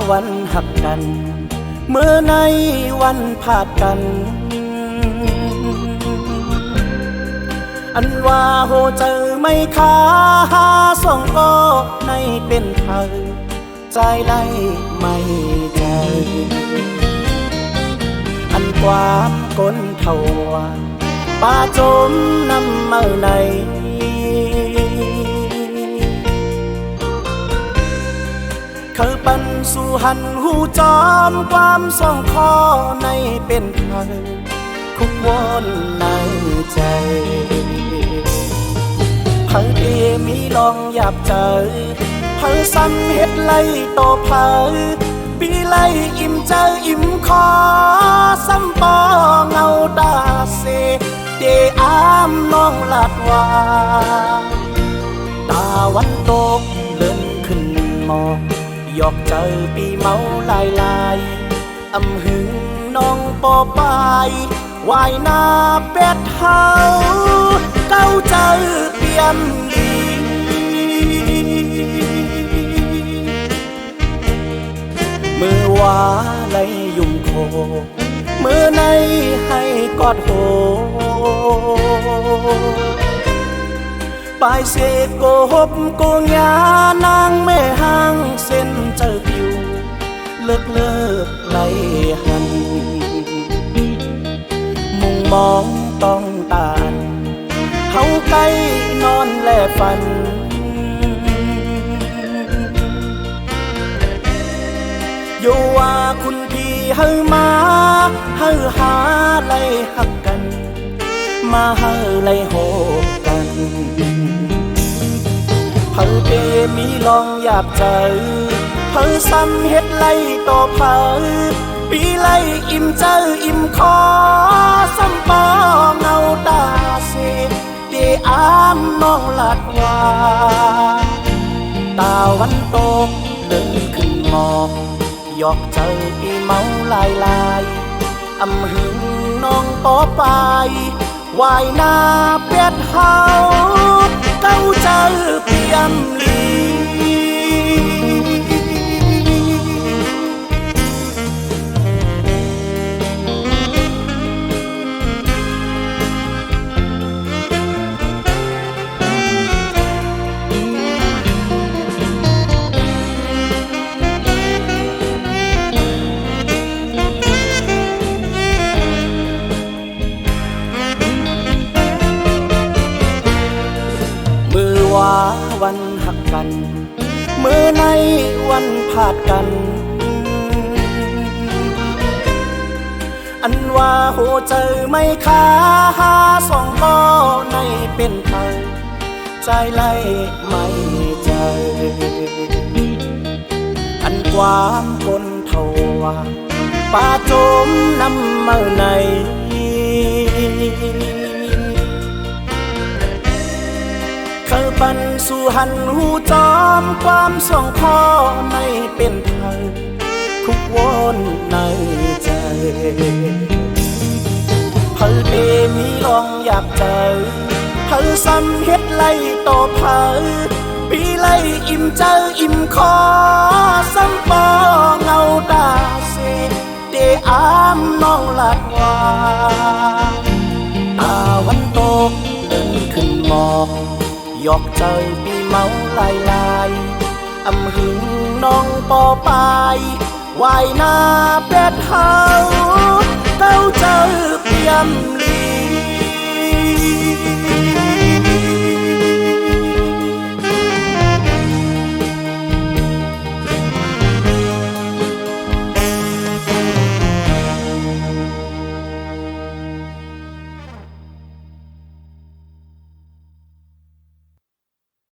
วันหักกันเมื่อในวันพาดกันอันว่าโหเจอไม่ค้าหาส่งก็ในเป็นเธอใจไล่ไม่เจออันความก้นเท่าป่าจมน้ำเมื่อในเขาปันสู่หันหูจอมความสองคอในเป็นเธอคุกวนในใจเพิ่งเอมีลองหยาบเจอเพิ่งซ้ำเฮ็ดไล่โตเพิ่งปีไล่อิ่มเจออิ่มคอซ้ำปอเงาดาเซเดอามน้องลาดว่าตาวันตกเลื่อนขึ้นมองยอกเจอปีเมาลายลายอำหึงน้องปอปายวายหน้าเป็ดเฮาเก้าเจอเปี่ยมลีมือว่าไหลยุ่มโคมือในให้กอดโหปลายเศษโกหบโกงานางแม่ห้างเส้นเจอผิวเลิกไหลหันมุ่งมองต้องตานเฮาใกล้นอนแลฝันอยู่ว่าคุณพี่เฮามาเฮาหาไล่หักกันมาเฮาไล่โหกกันเพิ่งเอมีลองหยาบเจอเพิ่งซ้ำเฮ็ดไล่ต่อเพิ่งปีไล่อิ่มเจออิ่มคอซ้ำปอเงาตาเสเดอามน้องลาดว่าตาวันตกเลื่อนขึ้นมองยอกเจอปีเมาลายลายอำหึงน้องปอปายวายหน้าเป็ดเฮาเก้าเจอเปี่ยมลีว่าวันหักกันเมื่อในวันพาดกันอันว่าโหเจอไม่ค้าหาสองก็ในเป็นเธอใจไล่ไม่เจออันความคนเท่าว่าป่าจมน้ำเมื่อในเขาปันสู่หันหูจอมความสองคอในเป็นเธอคุกวนในใจเพิ่งเอมีลองหยาบเจอเพิ่งซ้ำเฮ็ดไล่ต่อเพิ่งปีไล่อิ่มเจออิ่มคอซ้ำปอเงาตาเสเดอามน้องลาดว่าตาวันตกเลื่อนขึ้นมองยอกเจอปีเมาลายลายอำหึงน้องปอปายวายหน้าเป็ดเฮาเก้าเจอเปี่ยมลี